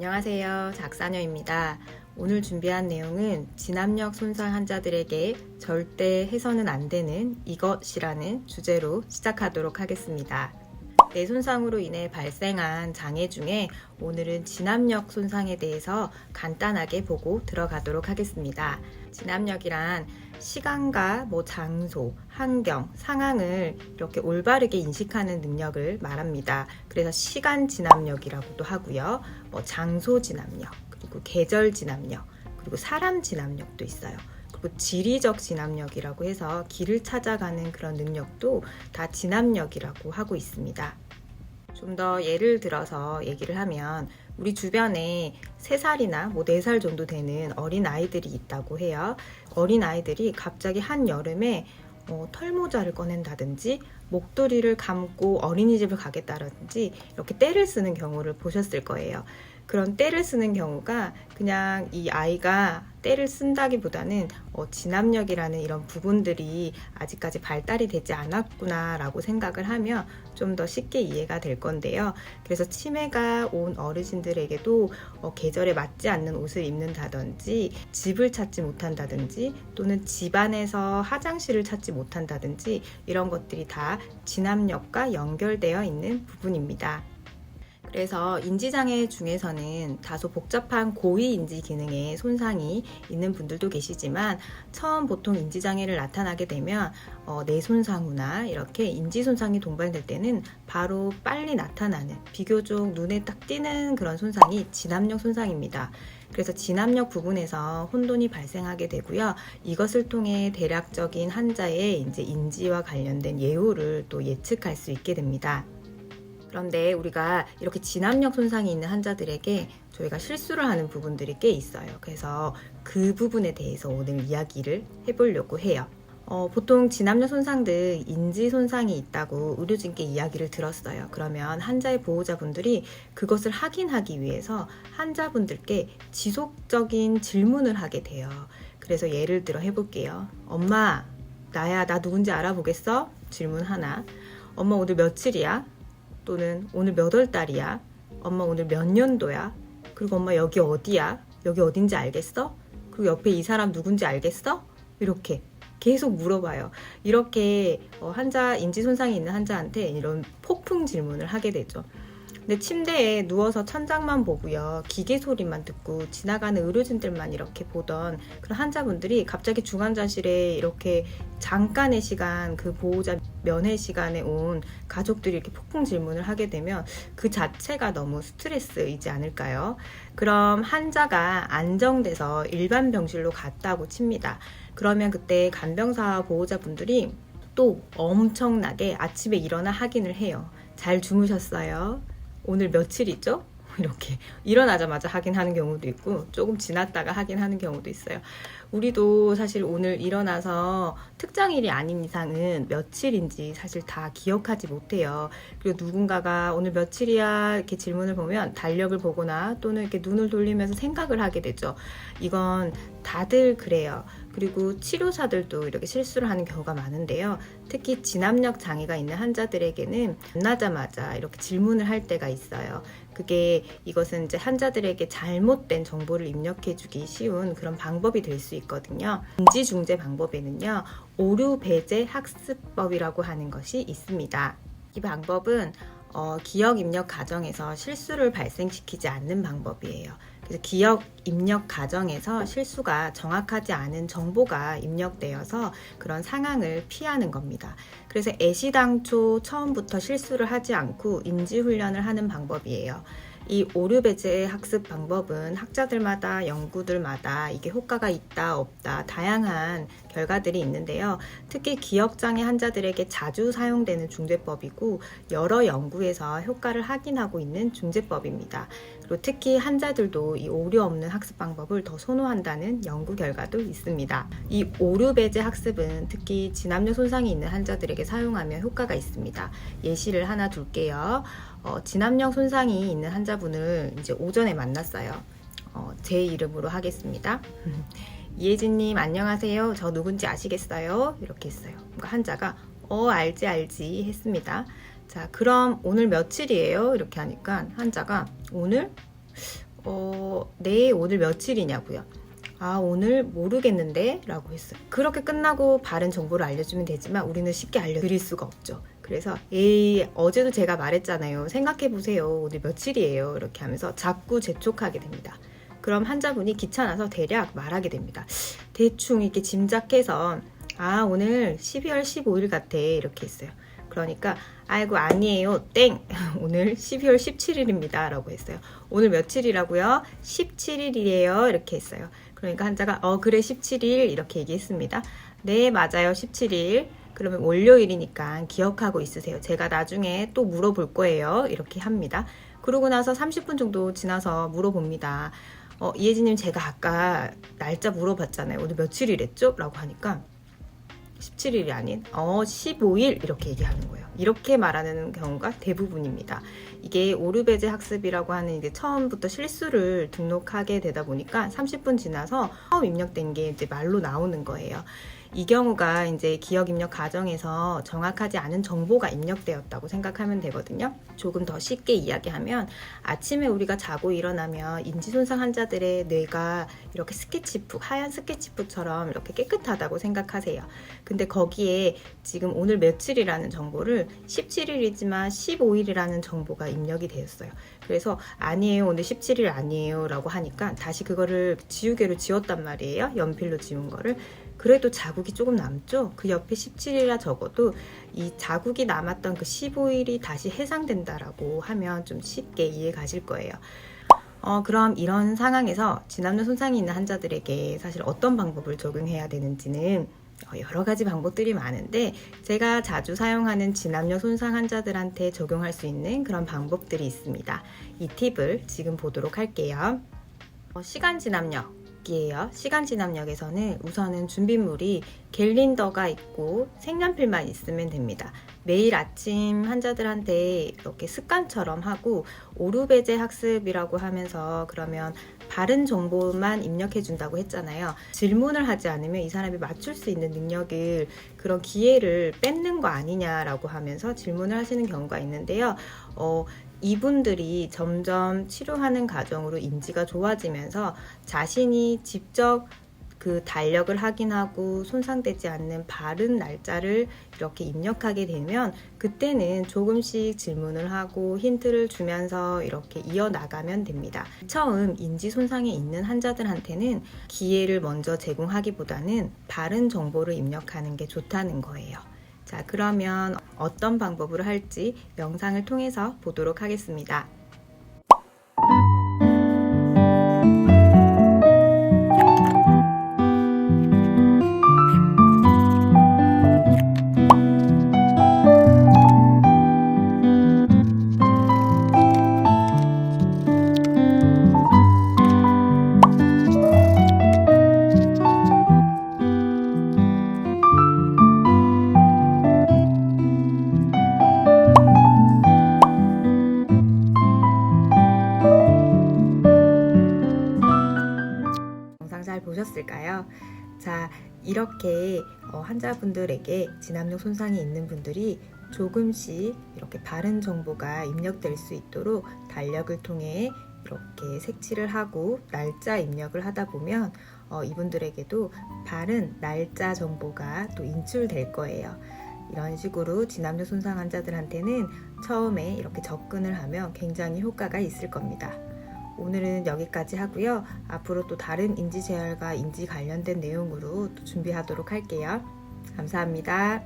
안녕하세요. 작사녀입니다. 오늘 준비한 내용은 진압력 손상 환자들에게 절대 해서는 안 되는 이것이라는 주제로 시작하도록 하겠습니다. 뇌 손상으로 인해 발생한 장애 중에 오늘은 진압력 손상에 대해서 간단하게 보고 들어가도록 하겠습니다. 진압력이란 시간과 장소, 환경, 상황을 이렇게 올바르게 인식하는 능력을 말합니다. 그래서 시간 진압력이라고도 하고요. 장소 진압력, 그리고 계절 진압력, 그리고 사람 진압력도 있어요. 그리고 지리적 진압력이라고 해서 길을 찾아가는 그런 능력도 다 진압력이라고 하고 있습니다. 좀 더 예를 들어서 얘기를 하면 우리 주변에 3살이나 4살 정도 되는 어린 아이들이 있다고 해요. 어린 아이들이 갑자기 한여름에 털모자를 꺼낸다든지 목도리를 감고 어린이집을 가겠다든지 이렇게 떼를 쓰는 경우를 보셨을 거예요. 그런 떼를 쓰는 경우가 그냥 이 아이가 떼를 쓴다기보다는 진압력이라는 이런 부분들이 아직까지 발달이 되지 않았구나 라고 생각을 하면 좀 더 쉽게 이해가 될 건데요. 그래서 치매가 온 어르신들에게도 계절에 맞지 않는 옷을 입는다든지 집을 찾지 못한다든지 또는 집안에서 화장실을 찾지 못한다든지 이런 것들이 다 진압력과 연결되어 있는 부분입니다. 그래서 인지장애 중에서는 다소 복잡한 고위인지 기능에 손상이 있는 분들도 계시지만 처음 보통 인지장애를 나타나게 되면 뇌손상 후나 이렇게 인지손상이 동반될 때는 바로 빨리 나타나는 비교적 눈에 딱 띄는 그런 손상이 진압력 손상입니다. 그래서 진압력 부분에서 혼돈이 발생하게 되고요. 이것을 통해 대략적인 환자의 인지와 관련된 예후를 또 예측할 수 있게 됩니다. 그런데 우리가 이렇게 진압력 손상이 있는 환자들에게 저희가 실수를 하는 부분들이 꽤 있어요. 그래서 그 부분에 대해서 오늘 이야기를 해보려고 해요. 보통 진압력 손상들 인지 손상이 있다고 의료진께 이야기를 들었어요. 그러면 환자의 보호자분들이 그것을 확인하기 위해서 환자분들께 지속적인 질문을 하게 돼요. 그래서 예를 들어 해볼게요. 엄마, 나야, 나 누군지 알아보겠어? 질문 하나. 엄마 오늘 며칠이야? 또는 오늘 몇 월달이야? 엄마 오늘 몇 년도야? 그리고 엄마 여기 어디야? 여기 어딘지 알겠어? 그리고 옆에 이 사람 누군지 알겠어? 이렇게 계속 물어봐요. 이렇게 환자 인지손상이 있는 환자한테 이런 폭풍 질문을 하게 되죠. 근데 침대에 누워서 천장만 보고요. 기계 소리만 듣고 지나가는 의료진들만 이렇게 보던 그런 환자분들이 갑자기 중환자실에 이렇게 잠깐의 시간, 그 보호자 면회 시간에 온 가족들이 이렇게 폭풍 질문을 하게 되면 그 자체가 너무 스트레스이지 않을까요? 그럼 환자가 안정돼서 일반 병실로 갔다고 칩니다. 그러면 그때 간병사 보호자분들이 또 엄청나게 아침에 일어나 확인을 해요. 잘 주무셨어요? 오늘 며칠이죠? 이렇게 일어나자마자 확인하는 경우도 있고 조금 지났다가 확인하는 경우도 있어요. 우리도 사실 오늘 일어나서 특정일이 아닌 이상은 며칠인지 사실 다 기억하지 못해요. 그리고 누군가가 오늘 며칠이야 이렇게 질문을 보면 달력을 보거나 또는 이렇게 눈을 돌리면서 생각을 하게 되죠. 이건 다들 그래요. 그리고 치료사들도 이렇게 실수를 하는 경우가 많은데요. 특히 진압력 장애가 있는 환자들에게는 만나자마자 이렇게 질문을 할 때가 있어요. 이것은 이제 환자들에게 잘못된 정보를 입력해주기 쉬운 그런 방법이 될 수 있거든요. 인지중재 방법에는요, 오류 배제 학습법이라고 하는 것이 있습니다. 이 방법은 기억 입력 과정에서 실수를 발생시키지 않는 방법이에요. 그래서 기억 입력 과정에서 실수가 정확하지 않은 정보가 입력되어서 그런 상황을 피하는 겁니다. 그래서 애시당초 처음부터 실수를 하지 않고 인지훈련을 하는 방법이에요. 이 오류배제 학습 방법은 학자들마다 연구들마다 이게 효과가 있다 없다 다양한 결과들이 있는데요. 특히 기억장애 환자들에게 자주 사용되는 중재법이고 여러 연구에서 효과를 확인하고 있는 중재법입니다. 그리고 특히 환자들도 이 오류 없는 학습 방법을 더 선호한다는 연구 결과도 있습니다. 이 오류배제 학습은 특히 진압력 손상이 있는 환자들에게 사용하면 효과가 있습니다. 예시를 하나 둘게요. 진압력 손상이 있는 환자분을 이제 오전에 만났어요. 제 이름으로 하겠습니다. 이혜진님 안녕하세요. 저 누군지 아시겠어요? 이렇게 했어요. 그러니까 환자가 알지 했습니다. 자, 그럼 오늘 며칠이에요? 이렇게 하니까 환자가 오늘 네, 오늘 며칠이냐고요. 아, 오늘 모르겠는데? 라고 했어요. 그렇게 끝나고 바른 정보를 알려주면 되지만 우리는 쉽게 알려드릴 수가 없죠. 그래서 어제도 제가 말했잖아요. 생각해보세요. 오늘 며칠이에요. 이렇게 하면서 자꾸 재촉하게 됩니다. 그럼 환자분이 귀찮아서 대략 말하게 됩니다. 대충 이렇게 짐작해서 아, 오늘 12월 15일 같아. 이렇게 했어요. 그러니까 아이고 아니에요 땡 오늘 12월 17일입니다 라고 했어요. 오늘 며칠이라고요? 17일이에요 이렇게 했어요. 그러니까 환자가 그래 17일 이렇게 얘기했습니다. 네 맞아요 17일. 그러면 월요일이니까 기억하고 있으세요. 제가 나중에 또 물어볼 거예요 이렇게 합니다. 그러고 나서 30분 정도 지나서 물어봅니다. 이혜진님 제가 아까 날짜 물어봤잖아요. 오늘 며칠이랬죠? 라고 하니까 17일이 아닌 15일 이렇게 얘기하는 거예요. 이렇게 말하는 경우가 대부분입니다. 이게 오르베제 학습이라고 하는 이제 처음부터 실수를 등록하게 되다 보니까 30분 지나서 처음 입력된 게 이제 말로 나오는 거예요. 이 경우가 이제 기억 입력 과정에서 정확하지 않은 정보가 입력되었다고 생각하면 되거든요. 조금 더 쉽게 이야기하면 아침에 우리가 자고 일어나면 인지손상 환자들의 뇌가 이렇게 스케치북, 하얀 스케치북처럼 이렇게 깨끗하다고 생각하세요. 근데 거기에 지금 오늘 며칠이라는 정보를 17일이지만 15일이라는 정보가 입력이 되었어요. 그래서 아니에요, 오늘 17일 아니에요 라고 하니까 다시 그거를 지우개로 지웠단 말이에요. 연필로 지운 거를. 그래도 자국이 조금 남죠. 그 옆에 17일이라 적어도 이 자국이 남았던 그 15일이 다시 해상된다라고 하면 좀 쉽게 이해 가실 거예요. 그럼 이런 상황에서 진압력 손상이 있는 환자들에게 사실 어떤 방법을 적용해야 되는지는 여러 가지 방법들이 많은데 제가 자주 사용하는 진압력 손상 환자들한테 적용할 수 있는 그런 방법들이 있습니다. 이 팁을 지금 보도록 할게요. 시간 진압력 이에요. 시간 진압력에서는 우선은 준비물이 갤린더가 있고 색연필만 있으면 됩니다. 매일 아침 환자들한테 이렇게 습관처럼 하고 오르베제 학습이라고 하면서 그러면 바른 정보만 입력해 준다고 했잖아요. 질문을 하지 않으면 이 사람이 맞출 수 있는 능력을 그런 기회를 뺏는 거 아니냐라고 하면서 질문을 하시는 경우가 있는데요. 이분들이 점점 치료하는 과정으로 인지가 좋아지면서 자신이 직접 그 달력을 확인하고 손상되지 않는 바른 날짜를 이렇게 입력하게 되면 그때는 조금씩 질문을 하고 힌트를 주면서 이렇게 이어나가면 됩니다. 처음 인지 손상이 있는 환자들한테는 기회를 먼저 제공하기보다는 바른 정보를 입력하는 게 좋다는 거예요. 자, 그러면 어떤 방법으로 할지 영상을 통해서 보도록 하겠습니다. 잘 보셨을까요? 자, 이렇게 환자분들에게 진압력 손상이 있는 분들이 조금씩 이렇게 바른 정보가 입력될 수 있도록 달력을 통해 이렇게 색칠을 하고 날짜 입력을 하다 보면 이분들에게도 바른 날짜 정보가 또 인출될 거예요. 이런 식으로 진압력 손상 환자들한테는 처음에 이렇게 접근을 하면 굉장히 효과가 있을 겁니다. 오늘은 여기까지 하고요. 앞으로 또 다른 인지 재활과 인지 관련된 내용으로 또 준비하도록 할게요. 감사합니다.